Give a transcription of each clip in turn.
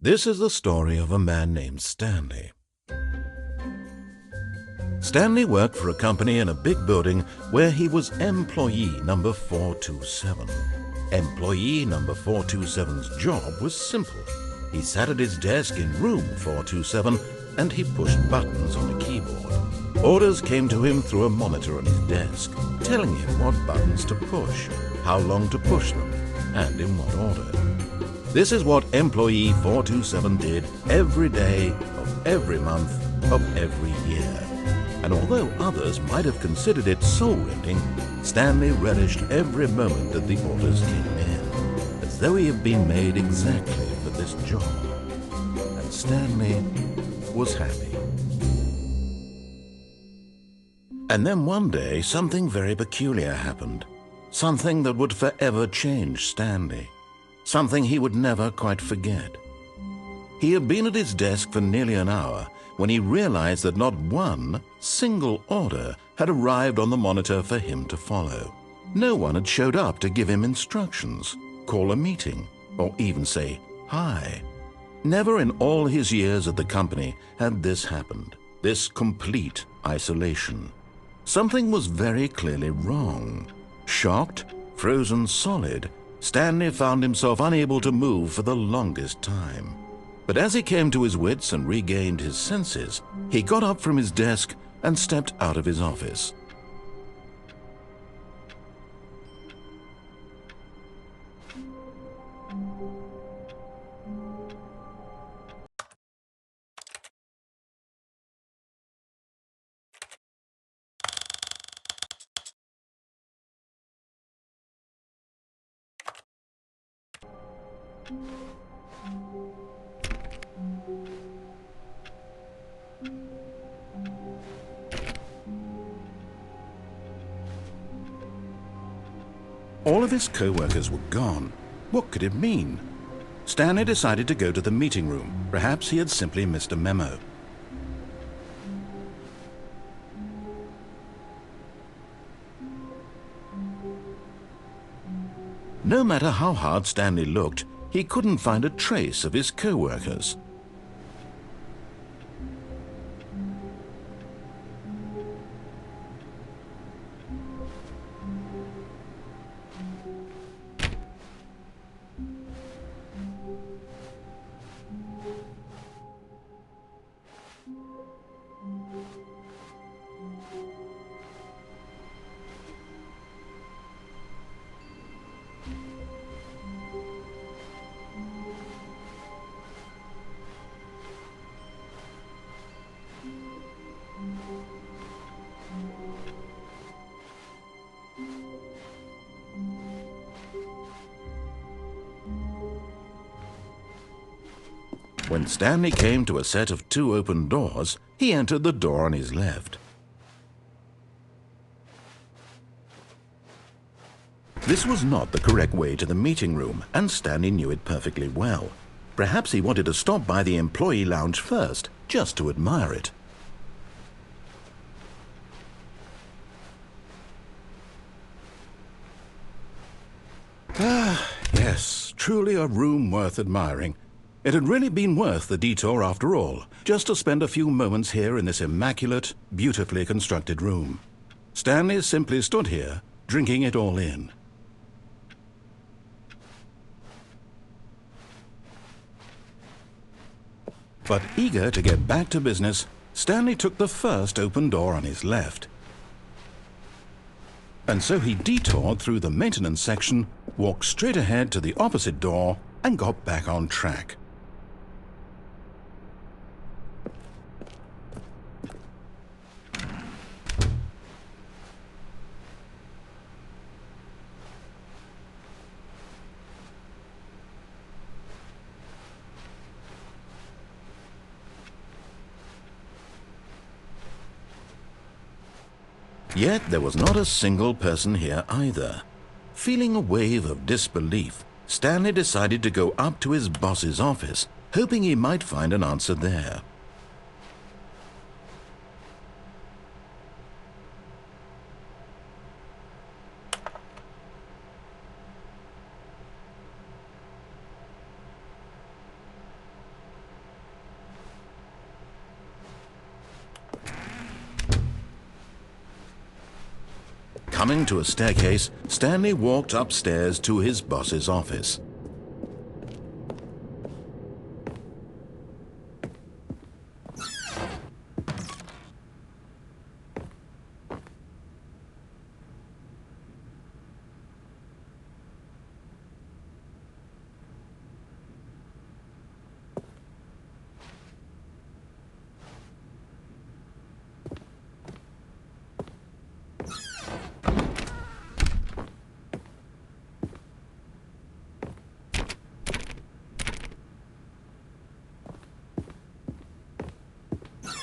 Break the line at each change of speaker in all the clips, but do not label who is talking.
This is the story of a man named Stanley. Stanley worked for a company in a big building where he was employee number 427. Employee number 427's job was simple. He sat at his desk in room 427 and he pushed buttons on a keyboard. Orders came to him through a monitor on his desk, telling him what buttons to push, how long to push them, and in what order. This is what employee 427 did every day of every month of every year. And although others might have considered it soul-rending, Stanley relished every moment that the orders came in, as though he had been made exactly for this job. And Stanley was happy. And then one day, something very peculiar happened. Something that would forever change Stanley. Something he would never quite forget. He had been at his desk for nearly an hour when he realized that not one single order had arrived on the monitor for him to follow. No one had showed up to give him instructions, call a meeting, or even say hi. Never in all his years at the company had this happened, this complete isolation. Something was very clearly wrong. Shocked, frozen solid, Stanley found himself unable to move for the longest time. But as he came to his wits and regained his senses, he got up from his desk and stepped out of his office. All of his co-workers were gone. What could it mean? Stanley decided to go to the meeting room. Perhaps he had simply missed a memo. No matter how hard Stanley looked, he couldn't find a trace of his co-workers. When Stanley came to a set of 2 open doors, he entered the door on his left. This was not the correct way to the meeting room, and Stanley knew it perfectly well. Perhaps he wanted to stop by the employee lounge first, just to admire it. Yes, truly a room worth admiring. It had really been worth the detour after all, just to spend a few moments here in this immaculate, beautifully constructed room. Stanley simply stood here, drinking it all in. But eager to get back to business, Stanley took the first open door on his left. And so he detoured through the maintenance section, walked straight ahead to the opposite door, and got back on track. Yet there was not a single person here either. Feeling a wave of disbelief, Stanley decided to go up to his boss's office, hoping he might find an answer there. Coming to a staircase, Stanley walked upstairs to his boss's office.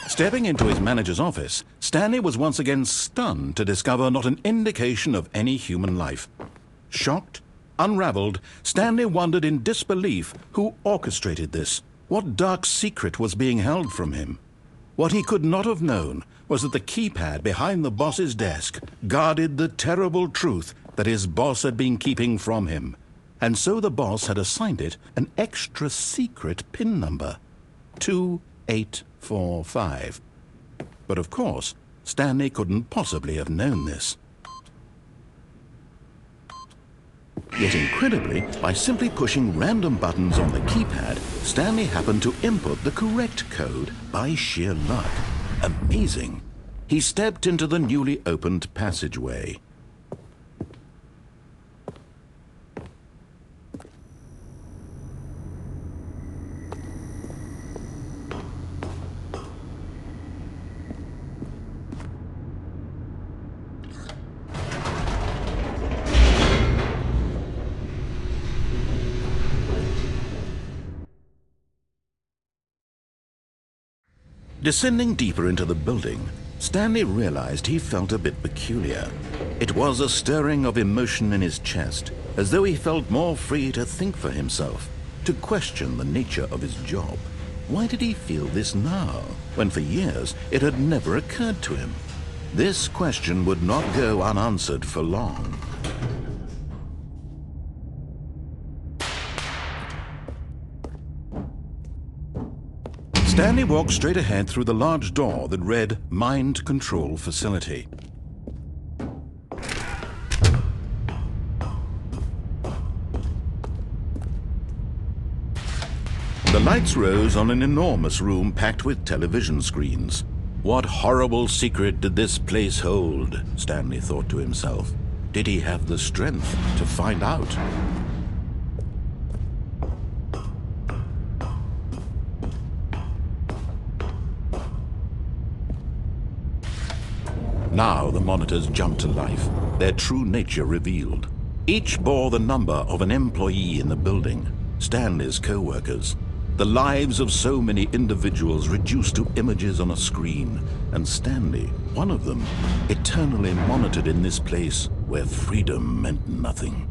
Stepping into his manager's office, Stanley was once again stunned to discover not an indication of any human life. Shocked, unraveled, Stanley wondered in disbelief who orchestrated this. What dark secret was being held from him? What he could not have known was that the keypad behind the boss's desk guarded the terrible truth that his boss had been keeping from him. And so the boss had assigned it an extra secret PIN number, 2845. But of course, Stanley couldn't possibly have known this. Yet incredibly, by simply pushing random buttons on the keypad, Stanley happened to input the correct code by sheer luck. Amazing. He stepped into the newly opened passageway. Descending deeper into the building, Stanley realized he felt a bit peculiar. It was a stirring of emotion in his chest, as though he felt more free to think for himself, to question the nature of his job. Why did he feel this now, when for years it had never occurred to him? This question would not go unanswered for long. Stanley walked straight ahead through the large door that read Mind Control Facility. The lights rose on an enormous room packed with television screens. What horrible secret did this place hold? Stanley thought to himself. Did he have the strength to find out? Now the monitors jumped to life, their true nature revealed. Each bore the number of an employee in the building, Stanley's co-workers. The lives of so many individuals reduced to images on a screen, and Stanley, one of them, eternally monitored in this place where freedom meant nothing.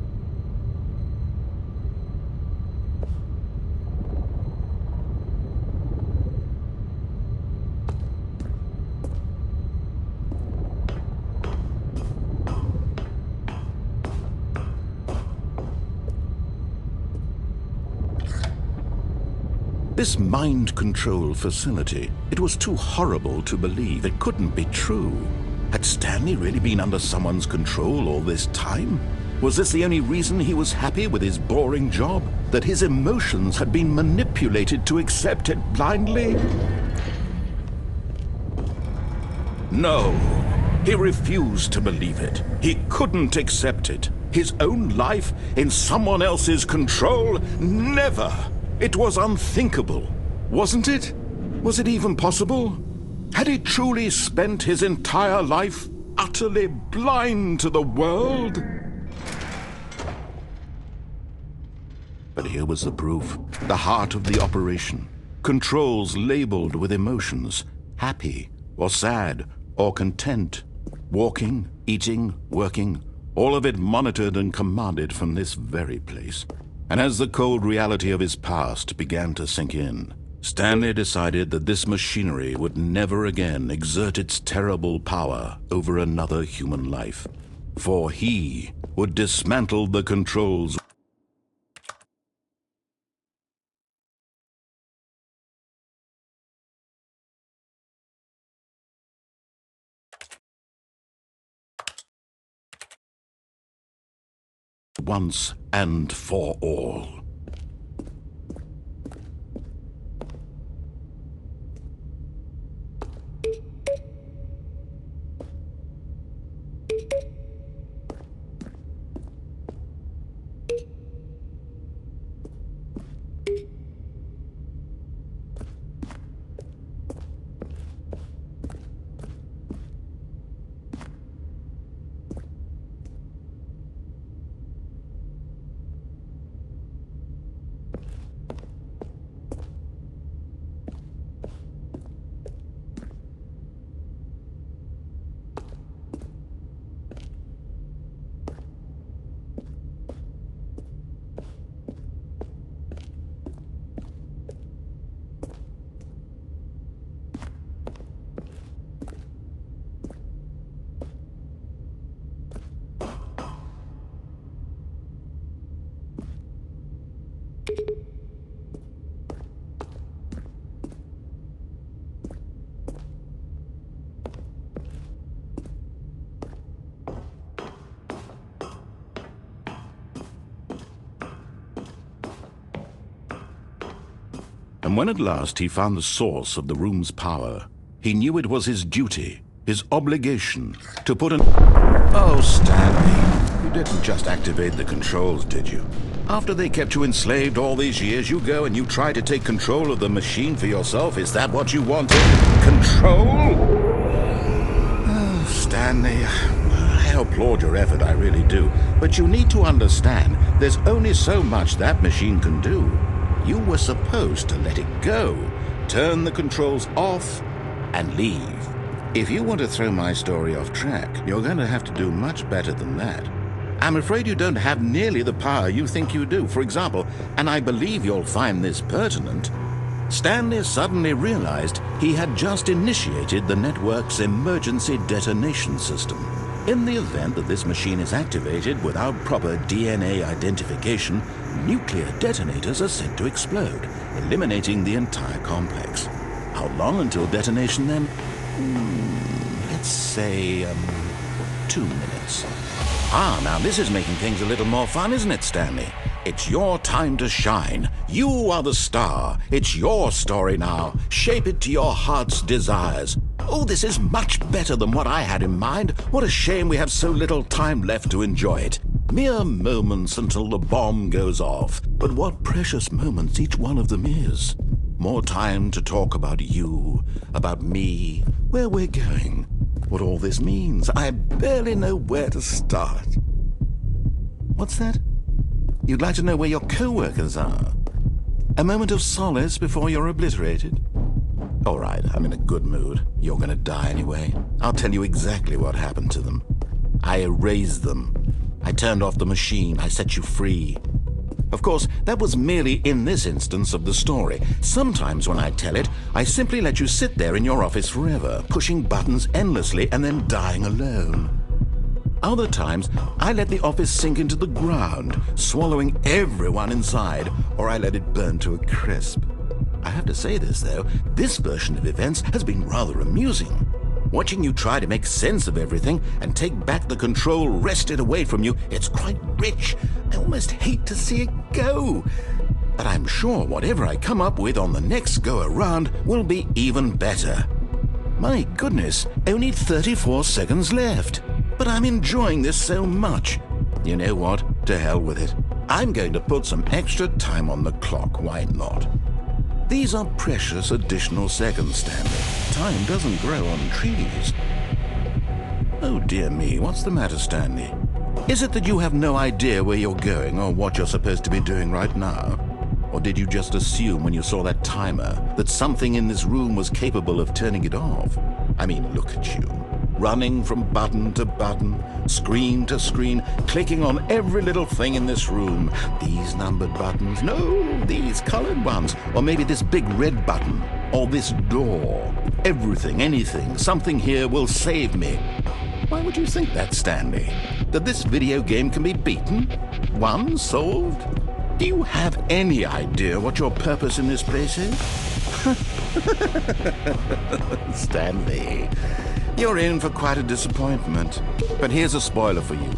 This mind control facility, it was too horrible to believe. It couldn't be true. Had Stanley really been under someone's control all this time? Was this the only reason he was happy with his boring job? That his emotions had been manipulated to accept it blindly? No, he refused to believe it. He couldn't accept it. His own life in someone else's control? Never! It was unthinkable, wasn't it? Was it even possible? Had he truly spent his entire life utterly blind to the world? But here was the proof, the heart of the operation. Controls labeled with emotions, happy or sad or content, walking, eating, working, all of it monitored and commanded from this very place. And as the cold reality of his past began to sink in, Stanley decided that this machinery would never again exert its terrible power over another human life. For he would dismantle the controls once and for all. And when at last he found the source of the room's power, he knew it was his duty, his obligation, to put an... Oh, Stanley, you didn't just activate the controls, did you? After they kept you enslaved all these years, you go and you try to take control of the machine for yourself? Is that what you wanted? Control? Oh, Stanley, I applaud your effort, I really do. But you need to understand, there's only so much that machine can do. You were supposed to let it go, turn the controls off, and leave. If you want to throw my story off track, you're going to have to do much better than that. I'm afraid you don't have nearly the power you think you do. For example, and I believe you'll find this pertinent, Stanley suddenly realized he had just initiated the network's emergency detonation system. In the event that this machine is activated without proper DNA identification, nuclear detonators are set to explode, eliminating the entire complex. How long until detonation then? Let's say, 2 minutes. Ah, now this is making things a little more fun, isn't it, Stanley? It's your time to shine. You are the star. It's your story now. Shape it to your heart's desires. Oh, this is much better than what I had in mind. What a shame we have so little time left to enjoy it. Mere moments until the bomb goes off. But what precious moments each one of them is. More time to talk about you, about me, where we're going, what all this means. I barely know where to start. What's that? You'd like to know where your co-workers are? A moment of solace before you're obliterated? All right, I'm in a good mood. You're gonna die anyway. I'll tell you exactly what happened to them. I erased them. I turned off the machine. I set you free. Of course, that was merely in this instance of the story. Sometimes when I tell it, I simply let you sit there in your office forever, pushing buttons endlessly and then dying alone. Other times, I let the office sink into the ground, swallowing everyone inside, or I let it burn to a crisp. I have to say this, though, this version of events has been rather amusing. Watching you try to make sense of everything and take back the control wrested away from you, it's quite rich. I almost hate to see it go. But I'm sure whatever I come up with on the next go-around will be even better. My goodness, only 34 seconds left. But I'm enjoying this so much. You know what? To hell with it. I'm going to put some extra time on the clock, why not? These are precious additional seconds, Stanley. Time doesn't grow on trees. Oh dear me, what's the matter, Stanley? Is it that you have no idea where you're going or what you're supposed to be doing right now? Or did you just assume when you saw that timer that something in this room was capable of turning it off? I mean, look at you. Running from button to button, screen to screen, clicking on every little thing in this room. These numbered buttons, no, these colored ones, or maybe this big red button, or this door. Everything, anything, something here will save me. Why would you think that, Stanley? That this video game can be beaten? Won? Solved? Do you have any idea what your purpose in this place is? Stanley, you're in for quite a disappointment. But here's a spoiler for you.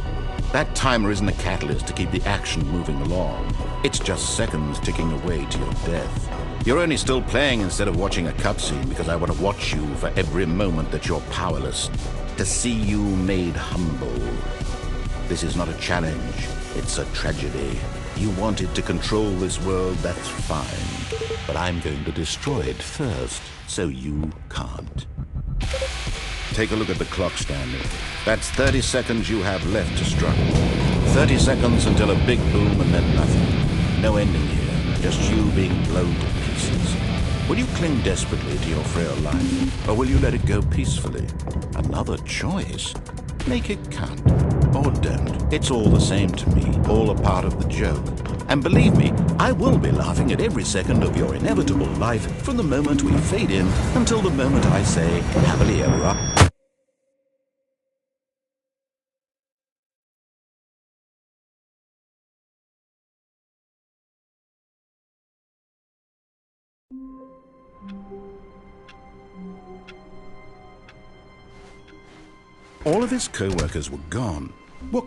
That timer isn't a catalyst to keep the action moving along. It's just seconds ticking away to your death. You're only still playing instead of watching a cutscene because I want to watch you for every moment that you're powerless, to see you made humble. This is not a challenge, it's a tragedy. You wanted to control this world, that's fine. But I'm going to destroy it first, so you can't. Take a look at the clock, Stanley. That's 30 seconds you have left to struggle. 30 seconds until a big boom and then nothing. No ending here, just you being blown to pieces. Will you cling desperately to your frail life, or will you let it go peacefully? Another choice. Make it count. Or don't. It's all the same to me, all a part of the joke. And believe me, I will be laughing at every second of your inevitable life from the moment we fade in until the moment I say, happily ever after. All of his co-workers were gone. What